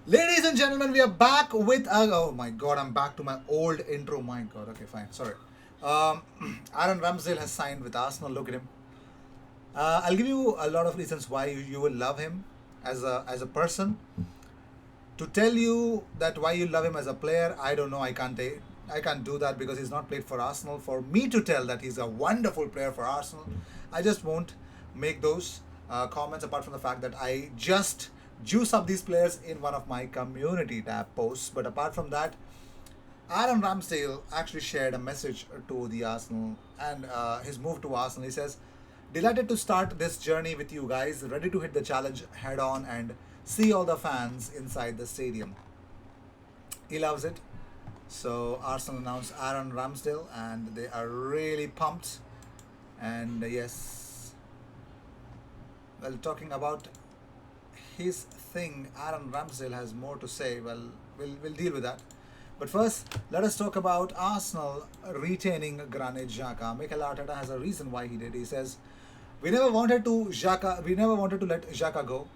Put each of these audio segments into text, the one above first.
Ladies and gentlemen, we are back with. Oh my god, I'm back to my old intro. My god, okay, fine, sorry. Um, Aaron Ramsdale has signed with Arsenal. Look at him. I'll give you a lot of reasons why you will love him as a person. To tell you that why you love him as a player, I don't know. I can't do that because he's not played for Arsenal. For me to tell that he's a wonderful player for Arsenal, I just won't make those comments. Apart from the fact that I just juice up these players in one of my community tab posts. But apart from that, Aaron Ramsdale actually shared a message to the Arsenal and his move to Arsenal. He says, "Delighted to start this journey with you guys, ready to hit the challenge head on and see all the fans inside the stadium." He loves it. So Arsenal announced Aaron Ramsdale, and they are really pumped. And yes, well, talking about his thing, Aaron Ramsdale has more to say. Well, we'll deal with that. But first, let us talk about Arsenal retaining Granit Xhaka. Mikel Arteta has a reason why he did. He says, We never wanted to let Xhaka go.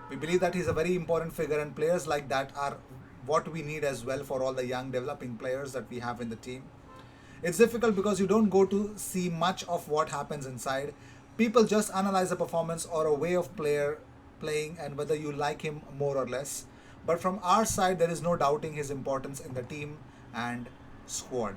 We believe that he's a very important figure, and players like that are what we need as well for all the young developing players that we have in the team. It's difficult because you don't go to see much of what happens inside. People just analyze a performance or a way of player playing and whether you like him more or less. But from our side, there is no doubting his importance in the team and squad.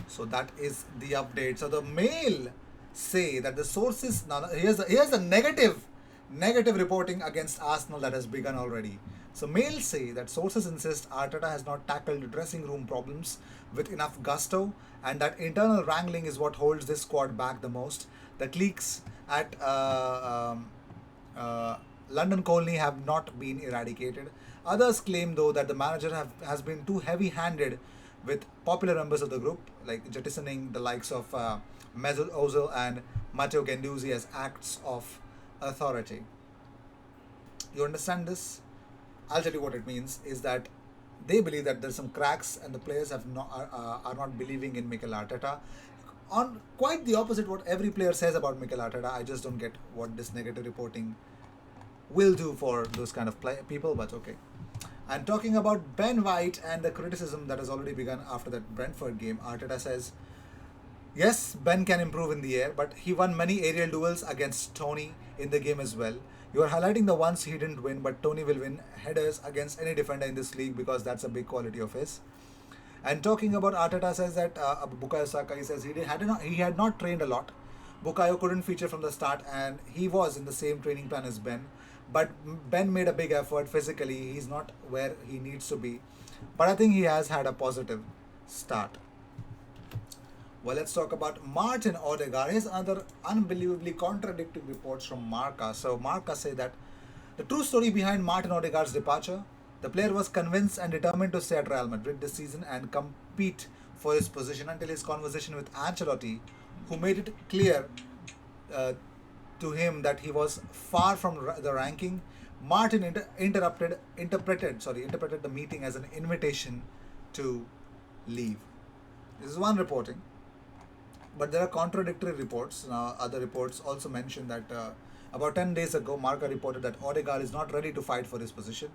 So that is the update. So the Mail say that the sources. Now here's the negative reporting against Arsenal that has begun already. So Mail say that sources insist Arteta has not tackled dressing room problems with enough gusto, and that internal wrangling is what holds this squad back the most. That leaks at uh, London Colney have not been eradicated. Others claim, though, that the manager has been too heavy handed with popular members of the group, like jettisoning the likes of Mesut Ozil and Matteo Guendouzi as acts of authority. You understand this? I'll tell you what it means is that they believe that there's some cracks and the players are not believing in Mikel Arteta. On quite the opposite what every player says about Mikel Arteta, I just don't get what this negative reporting will do for those kind of people, but okay. And talking about Ben White and the criticism that has already begun after that Brentford game, Arteta says, yes, Ben can improve in the air, but he won many aerial duels against Tony in the game as well. You are highlighting the ones he didn't win, but Tony will win headers against any defender in this league because that's a big quality of his. And talking about Arteta says that Bukayo Saka, he says he had not trained a lot. Bukayo couldn't feature from the start, and he was in the same training plan as Ben. But Ben made a big effort physically. He's not where he needs to be, but I think he has had a positive start. Well, let's talk about Martin Odegaard. Here's another unbelievably contradicting reports from Marca. So Marca say that the true story behind Martin Odegaard's departure, the player was convinced and determined to stay at Real Madrid this season and compete for his position until his conversation with Ancelotti, who made it clear uh, to him that he was far from the ranking. Martin interpreted the meeting as an invitation to leave. This is one reporting. But there are contradictory reports. Other reports also mention that about 10 days ago, Marca reported that Odegaard is not ready to fight for his position.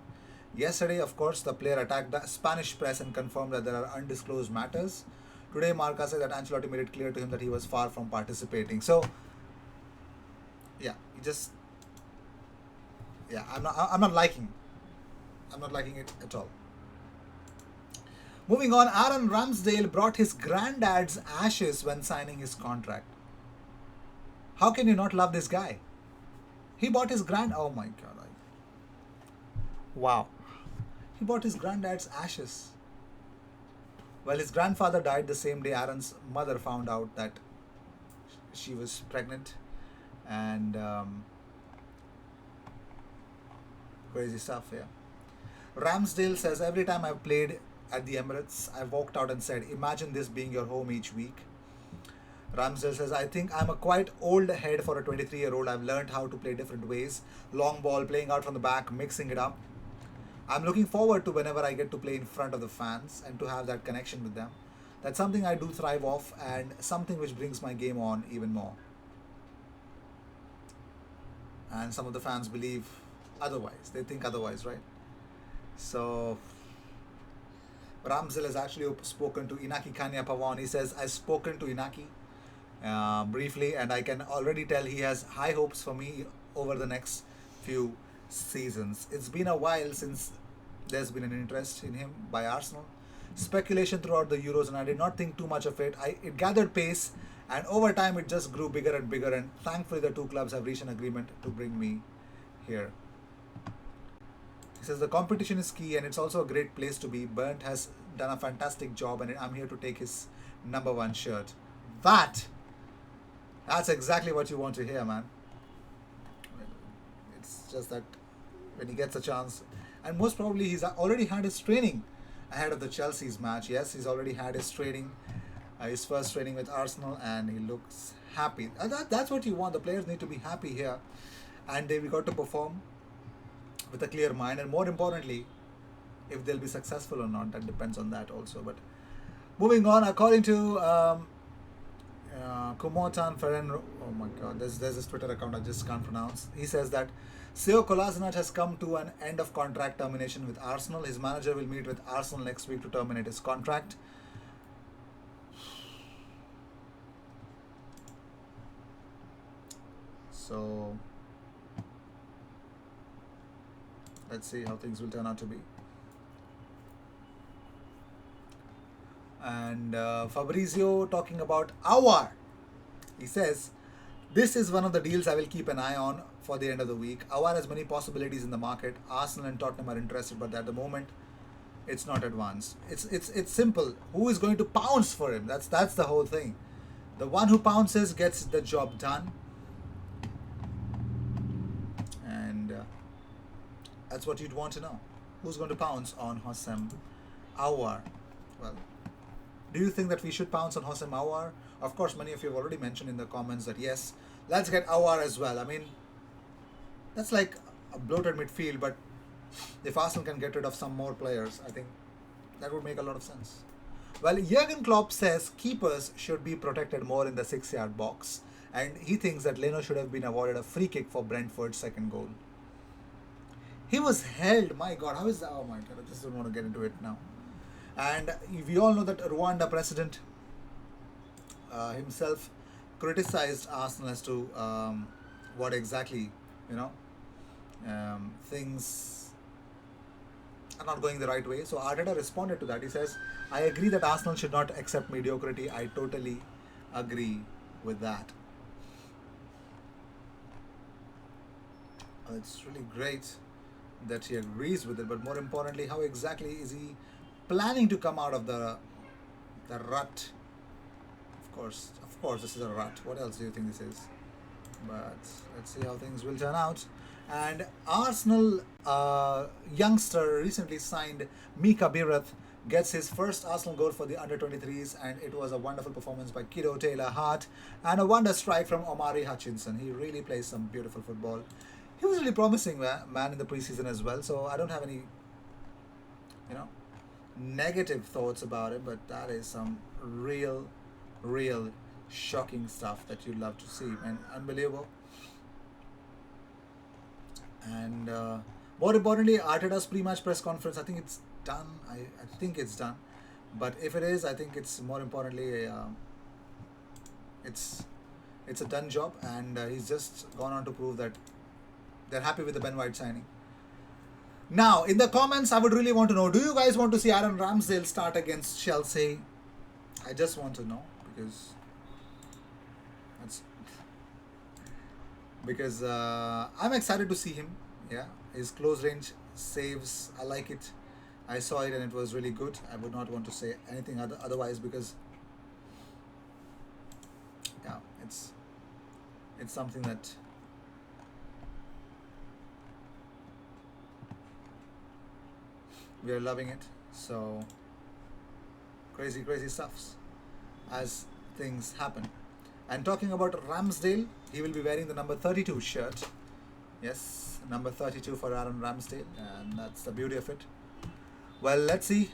Yesterday, of course, the player attacked the Spanish press and confirmed that there are undisclosed matters. Today, Marca said that Ancelotti made it clear to him that he was far from participating. So, yeah, he just, yeah, I'm not liking it at all. Moving on, Aaron Ramsdale brought his granddad's ashes when signing his contract. How can you not love this guy? He bought his oh my god. Wow. He bought his granddad's ashes. Well, his grandfather died the same day Aaron's mother found out that she was pregnant, and crazy stuff, yeah. Ramsdale says, every time I've played at the Emirates, I've walked out and said, imagine this being your home each week. Ramsdale says, I think I'm a quite old head for a 23-year-old. I've learned how to play different ways. Long ball, playing out from the back, mixing it up. I'm looking forward to whenever I get to play in front of the fans and to have that connection with them. That's something I do thrive off and something which brings my game on even more. And some of the fans believe otherwise. They think otherwise, right? So Ramsdale has actually spoken to Inaki Kanya Pawan. He says, I've spoken to Inaki briefly, and I can already tell he has high hopes for me over the next few seasons. It's been a while since there's been an interest in him by Arsenal. Speculation throughout the Euros, and I did not think too much of it. It gathered pace, and over time it just grew bigger and bigger. And thankfully, the two clubs have reached an agreement to bring me here. He says the competition is key, and it's also a great place to be. Bernd has done a fantastic job, and I'm here to take his number one shirt. That's exactly what you want to hear, man. It's just that when he gets a chance, and most probably he's already had his training ahead of the Chelsea's match. Yes, he's already had his training, his first training with Arsenal, and he looks happy. And that's what you want. The players need to be happy here, and we got to perform with a clear mind, and more importantly, if they'll be successful or not, that depends on that also. But moving on, according to Kumotan Ferren, oh my god, there's this Twitter account I just can't pronounce. He says that Seo Kolasinac has come to an end of contract termination with Arsenal. His manager will meet with Arsenal next week to terminate his contract. So let's see how things will turn out to be. And Fabrizio talking about Aouar. He says, this is one of the deals I will keep an eye on for the end of the week. Aouar has many possibilities in the market. Arsenal and Tottenham are interested, but at the moment, it's not advanced. It's simple. Who is going to pounce for him? That's the whole thing. The one who pounces gets the job done. And that's what you'd want to know. Who's going to pounce on Houssem Aouar? Well, do you think that we should pounce on Houssem Aouar? Of course, many of you have already mentioned in the comments that yes, let's get Aouar as well. I mean, that's like a bloated midfield, but if Arsenal can get rid of some more players, I think that would make a lot of sense. Well, Jurgen Klopp says keepers should be protected more in the 6-yard box, and he thinks that Leno should have been awarded a free kick for Brentford's second goal. He was held, my god, how is that? Oh my god, I just don't want to get into it now. And we all know that Rwanda president himself criticized Arsenal as to what exactly, things are not going the right way. So Arteta responded to that. He says, I agree that Arsenal should not accept mediocrity. I totally agree with that. It's really great that he agrees with it, but more importantly, how exactly is he planning to come out of the rut? Of course, this is a rut. What else do you think this is? But let's see how things will turn out. And Arsenal youngster recently signed Mika Birath gets his first Arsenal goal for the under-23s, and it was a wonderful performance by Kido Taylor-Hart and a wonder strike from Omari Hutchinson. He really plays some beautiful football. He was really promising man in the preseason as well, so I don't have any, negative thoughts about it, but that is some real shocking stuff that you love to see, man. Unbelievable. And more importantly, Arteta's pre-match press conference, I think it's done. I think it's done. But if it is, I think it's more importantly, it's a done job, and he's just gone on to prove that they're happy with the Ben White signing. Now, in the comments, I would really want to know, do you guys want to see Aaron Ramsdale start against Chelsea? I just want to know, because I'm excited to see him. Yeah, his close range saves, I like it. I saw it and it was really good. I would not want to say anything otherwise, because yeah, it's something that we are loving it. So crazy stuffs as things happen. And talking about Ramsdale, he will be wearing the number 32 shirt. Yes, number 32 for Aaron Ramsdale, and that's the beauty of it. Well, let's see.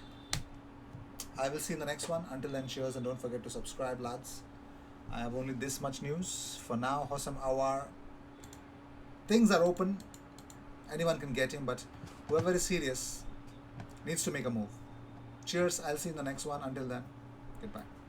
I will see you in the next one. Until then, cheers, and don't forget to subscribe, lads. I have only this much news for now. Houssem Aouar, things are open, anyone can get him, but whoever is serious needs to make a move. Cheers. I'll see you in the next one. Until then, goodbye.